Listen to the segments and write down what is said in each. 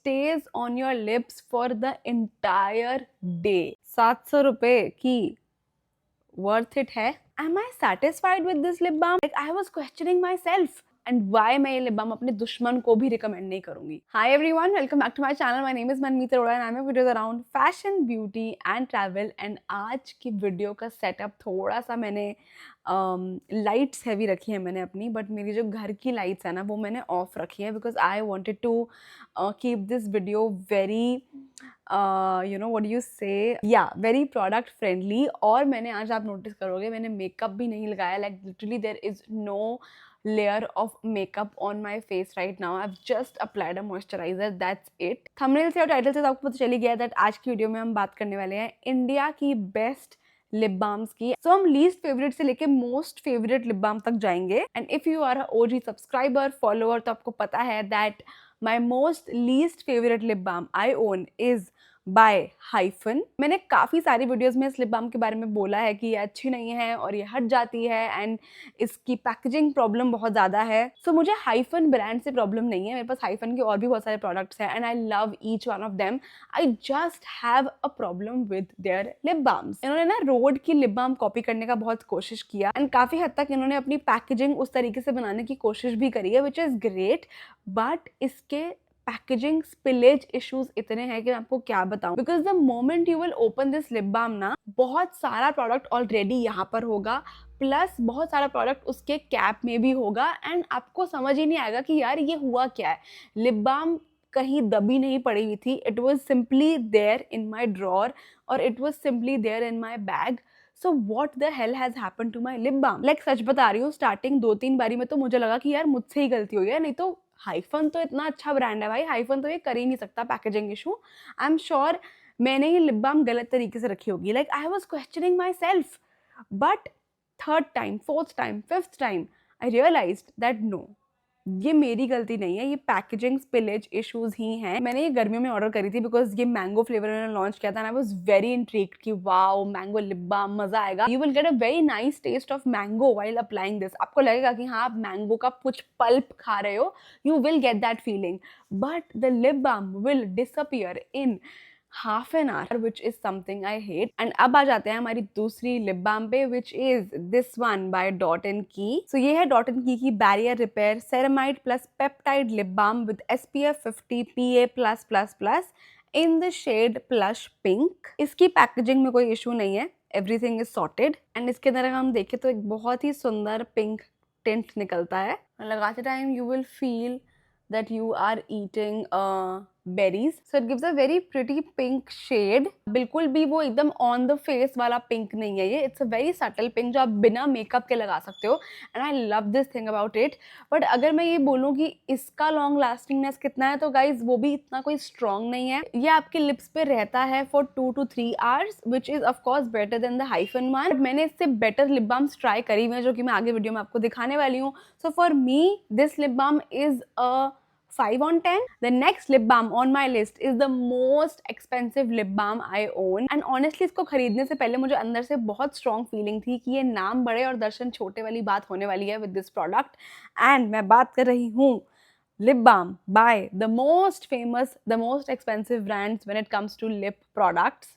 stays on your lips for the entire day. 700 रुपए की worth it है? Am I satisfied with this lip balm? Like I was questioning myself. And why मैं ये lip balm अपने दुश्मन को भी रिकमेंड नहीं करूंगी. Hi everyone, welcome back to my channel. My name is Manmeet Arora and I make videos around fashion, beauty and travel. And आज की वीडियो का सेटअप थोड़ा सा मैंने लाइट्स हैवी रखी है मैंने अपनी, बट मेरी जो घर की लाइट्स है ना वो मैंने ऑफ रखी है because I wanted to keep this video very what do you say, very product friendly. और मैंने आज आप नोटिस करोगे मैंने मेकअप भी नहीं लगाया. Like literally there is no layer of makeup on my face right now. I've just applied a moisturizer, that's it. Thumbnail से और टाइटल से आपको पता चली गया that आज की वीडियो में हम बात करने वाले हैं इंडिया की बेस्ट लिप बाम्स की. सो हम लीस्ट फेवरेट से लेके मोस्ट फेवरेट लिप बाम तक जाएंगे. And if you are OG subscriber follower तो आपको पता है that my most least favourite lip balm I own is by Hyphen. मैंने काफ़ी सारी वीडियोस में इस लिप बाम के बारे में बोला है कि ये अच्छी नहीं है और ये हट जाती है एंड इसकी पैकेजिंग प्रॉब्लम बहुत ज़्यादा है. सो मुझे हाइफन ब्रांड से प्रॉब्लम नहीं है, मेरे पास हाइफन के और भी बहुत सारे प्रोडक्ट्स हैं and I love each one of them. I just have a problem with their lip balms. इन्होंने ना रोड की लिप बाम कॉपी करने का बहुत कोशिश किया एंड काफ़ी हद तक इन्होंने अपनी पैकेजिंग उस तरीके से बनाने की कोशिश भी करी है विच इज़ ग्रेट. बट इसके पैकेजिंग स्पिलेज इश्यूज इतने हैं कि मैं आपको क्या बताऊं. Because the moment you will open this lip balm ना बहुत सारा प्रोडक्ट ऑलरेडी यहाँ पर होगा प्लस बहुत सारा प्रोडक्ट उसके कैप में भी होगा एंड आपको समझ ही नहीं आएगा कि यार ये हुआ क्या है. लिप बाम कहीं दबी नहीं पड़ी हुई थी. It was simply there in my drawer और it was simply there in my bag. So what the hell has happen to my lip balm. Like सच बता रही हूँ, स्टार्टिंग 2-3 बारी में तो मुझे लगा कि यार मुझसे ही गलती हुई है, नहीं तो हाइफन तो इतना अच्छा ब्रांड है भाई, हाइफन तो ये कर ही नहीं सकता packaging issue. I am sure मैंने ये लिप बाम गलत तरीके से रखी होगी. Like I was questioning my self. But third time, fourth time, fifth time I realized that no, ये मेरी गलती नहीं है, ये पैकेजिंग स्पिलेज इश्यूज ही हैं. मैंने ये गर्मियों में ऑर्डर करी थी बिकॉज ये मैंगो फ्लेवर मैंने लॉन्च किया था. आई वाज वेरी इंट्रिग्ड कि वाओ मैंगो लिप बाम मजा आएगा. You will get a very nice test of mango while applying this. आपको लगेगा कि हाँ आप मैंगो का कुछ पल्प खा रहे हो. You will get that feeling. But the lip balm will disappear in half an hour, which is something I hate. And अब आ जाते हैं हमारी दूसरी लिप बाम पे, which is this one by Dot and Key. So ये है Dot and Key की Barrier Repair Ceramide plus Peptide Lip Balm with SPF 50 PA+++ in the shade Plush Pink. इसकी पैकेजिंग में कोई इशू नहीं है, everything is sorted. And इसके अंदर हम देखें तो एक बहुत ही सुंदर पिंक टिंट निकलता है. लगाते time you will feel that you are eating berries. So it gives a very pretty pink shade. बिल्कुल भी वो एकदम on the face वाला pink नहीं है ये. It's a very subtle pink जो आप बिना मेकअप के लगा सकते हो. And I love this thing about it. But अगर मैं ये बोलूँ कि इसका long lastingness कितना है तो guys वो भी इतना कोई strong नहीं है. ये आपके lips पे रहता है for 2 to 3 hours, which is of course better than the Hyphen one. But मैंने इससे better lip balms try करी हुई हैं जो कि मैं आगे वीडियो में आपको दिखाने वाली हूँ. So for me this lip balm is a 5 on 10. The next lip balm on my list is the most expensive lip balm I own. And honestly इसको खरीदने से पहले मुझे अंदर से बहुत strong feeling थी कि ये नाम बड़े और दर्शन छोटे वाली बात होने वाली है with this product. And मैं बात कर रही हूँ lip balm by the most famous, the most expensive brands when it comes to lip products,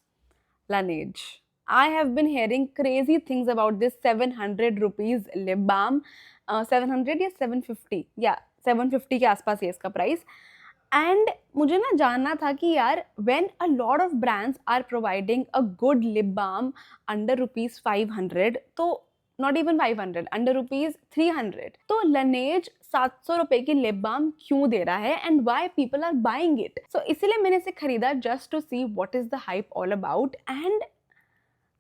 Laneige. I have been hearing crazy things about this 700 rupees lip balm. 700 या 750, या 750 के आसपास है इसका प्राइस. एंड मुझे ना जानना था कि यार when a lot of brands are providing a good lip balm under rupees 500, तो नॉट इवन 500, अंडर रुपीज 300, तो Laneige 700 रुपए की लिप बाम क्यों दे रहा है and why people are buying it. So इसीलिए मैंने इसे खरीदा just to see what is the hype all about. And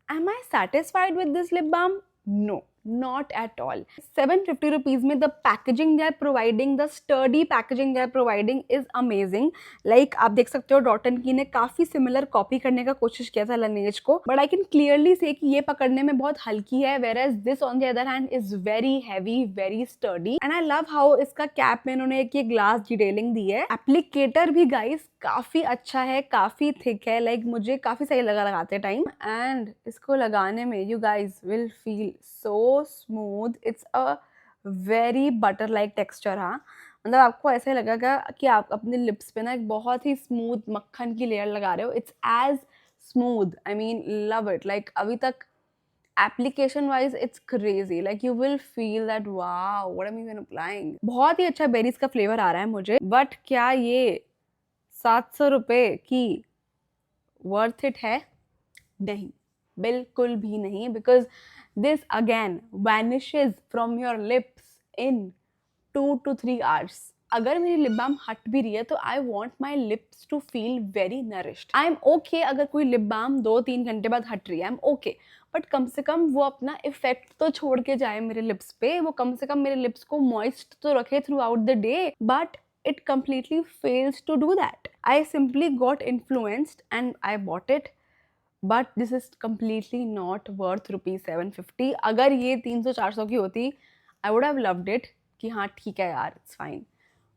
am I satisfied with this lip balm? No, not at all. 750 rupees में the packaging they are providing, the sturdy packaging they are providing is amazing. Like आप देख सकते हो Dot and Key ने काफी similar copy करने का कोशिश किया था Laneige को, but I can clearly say कि ये पकड़ने में बहुत हल्की है, whereas this on the other hand is very heavy, very sturdy. And I love how इसका कैप में इन्होंने एक ये ग्लास डिटेलिंग दी है. एप्लीकेटर भी गाइस काफी अच्छा है, काफी थिक है. लाइक मुझे काफी सही लगा लगाते टाइम. एंड इसको लगाने में you guys will feel so smooth. It's a very butter like texture. हाँ मतलब आपको ऐसे लगेगा कि आप अपने लिप्स पे ना एक बहुत ही स्मूथ मक्खन की लेयर लगा रहे हो. It's as smooth, I mean love it. Like अभी तक application wise it's crazy, like you will feel that wow what am I even applying. बहुत ही अच्छा बेरीज का फ्लेवर आ रहा है मुझे, बट क्या ये 700 रुपए की वर्थ इट है? नहीं, बिल्कुल भी नहीं, because this again vanishes from your lips in 2 to 3 hours. अगर मेरी लिप बाम हट भी रही है तो I want my lips to feel very nourished. I am okay अगर कोई लिप बाम 2-3 घंटे बाद हट रही है, आई एम ओके, बट कम से कम वो अपना इफेक्ट तो छोड़ के जाए मेरे लिप्स पे, वो कम से कम मेरे लिप्स को मॉइस्ट तो रखे through out the day. But it completely fails to do that. I simply got influenced and I bought it, but this is completely not worth ₹750. अगर ये 300-400 की होती, I would have loved it कि हाँ ठीक है यार, it's fine.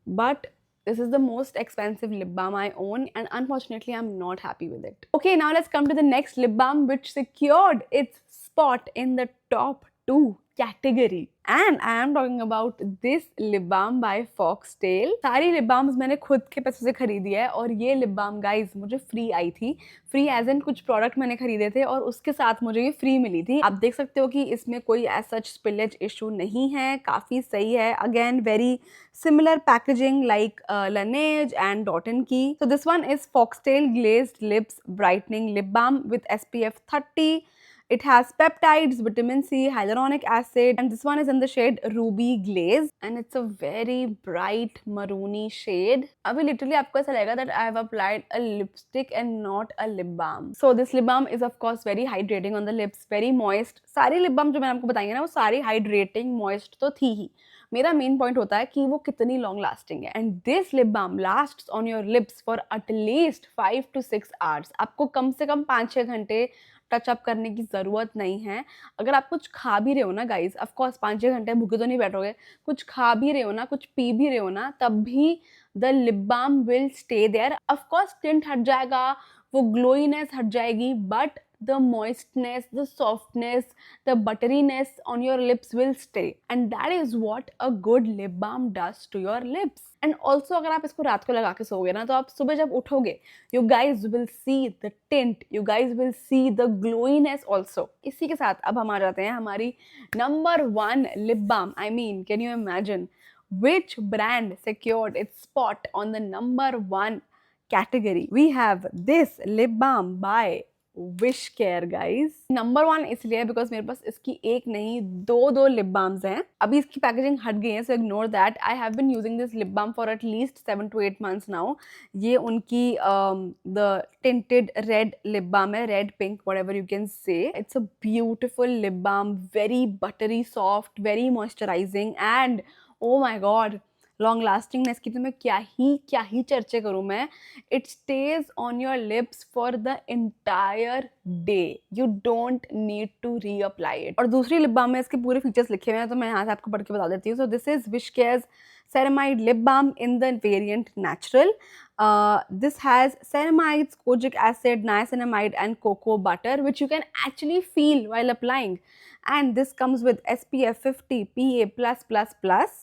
But this is the most expensive lip balm I own and unfortunately I'm not happy with it. Okay, now let's come to the next lip balm which secured its spot in the top 2 category. And I am talking about this lip balm by Foxtail. सारी lip balms मैंने खुद के पैसों से खरीदी है और ये lip balm guys मुझे फ्री आई थी. फ्री एज इन कुछ प्रोडक्ट मैंने खरीदे थे और उसके साथ मुझे ये फ्री मिली थी. आप देख सकते हो कि इसमें कोई एज सच स्पिलेज इशू नहीं है, काफ़ी सही है. Again very similar packaging like Laneige and Dot & Key. So this one is Foxtail Glazed Lips Brightening Lip Balm with SPF 30. It has peptides, vitamin C, hyaluronic acid, and this one is in the shade Ruby Glaze, and it's a very bright maroony shade. अभी literally आपको ऐसा लगेगा that I have applied a lipstick and not a lip balm. So this lip balm is of course very hydrating on the lips, very moist. सारी lip balm जो मैंने आपको बताई है ना वो सारी hydrating, moist तो थी ही. मेरा मेन पॉइंट होता है कि वो कितनी लॉन्ग लास्टिंग है. And this lip balm lasts on your lips for at least 5 to 6 hours. आपको कम से कम 5-6 घंटे टच अप करने की ज़रूरत नहीं है. अगर आप कुछ खा भी रहे हो ना गाइज, ऑफकोर्स 5-6 घंटे भूखे तो नहीं बैठोगे, कुछ खा भी रहे हो ना, कुछ पी भी रहे हो ना, तब भी the lip balm will stay there. Of course tint हट जाएगा, वो ग्लोइनेस हट जाएगी, but the moistness, the softness, the butteriness on your lips will stay, and that is what a good lip balm does to your lips. And also अगर आप इसको रात को लगा के सोओगे ना तो आप सुबह जब उठोगे you guys will see the tint, you guys will see the glowiness also. इसी के साथ अब हम आ जाते हैं हमारी number 1 lip balm. I mean, can you imagine which brand secured its spot on the number 1 category? We have this lip balm by wish care guys. Number 1 इसलिए because मेरे पास इसकी एक नहीं दो लिप बाम्स हैं. अभी इसकी पैकेजिंग हट गई है, so ignore that. I have been using this lip balm for at least 7 to 8 months now. ये उनकी the tinted red lip balm है, red pink whatever you can say. It's a beautiful lip balm, very buttery soft, very moisturising and oh my god long lastingness की तो मैं क्या ही चर्चे करूँ मैं. It stays on your lips for the entire day. You don't need to reapply it. और दूसरी लिप बाम में इसके पूरे फीचर्स लिखे हुए हैं तो मैं यहाँ से आपको पढ़ के बता देती हूँ. So this is wish cares ceramide lip balm in the variant natural. This has ceramides, kojic acid, niacinamide and cocoa butter which you can actually feel while applying. And this comes with SPF 50 PA+++.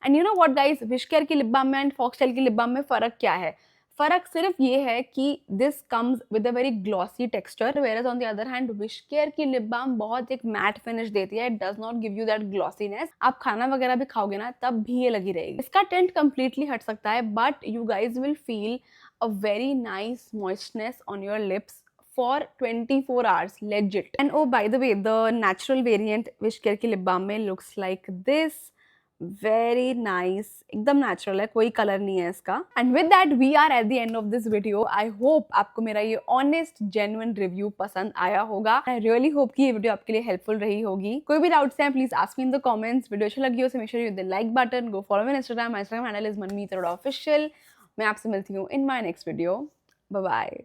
And you know what guys, Wish Care की lip balm में and Foxtail की lip balm में फ़र्क क्या है? फ़र्क सिर्फ ये है कि this comes with a very glossy texture, whereas on the other hand wish care की लिप बाम बहुत एक मैट फिनिश देती है. It does not give you that glossiness. आप खाना वगैरह भी खाओगे ना तब भी ये लगी रहेगी. इसका टेंट कंप्लीटली हट सकता है but you guys will feel a very nice moistness on your lips for 24 hours legit. And oh by the way, the natural variant Wish Care की lip balm में looks like this. Very nice, एकदम natural है, कोई color नहीं है इसका. And with that we are at the end of this video. I hope आपको मेरा ये honest genuine review पसंद आया होगा. I really hope कि ये वीडियो आपके लिए helpful रही होगी. कोई भी doubts हैं please ask me in the comments. Video अच्छी लगी हो तो make sure you hit the like button. Go follow me on Instagram. My Instagram handle is manmeet official. मैं आपसे मिलती हूँ in my next video. Bye bye.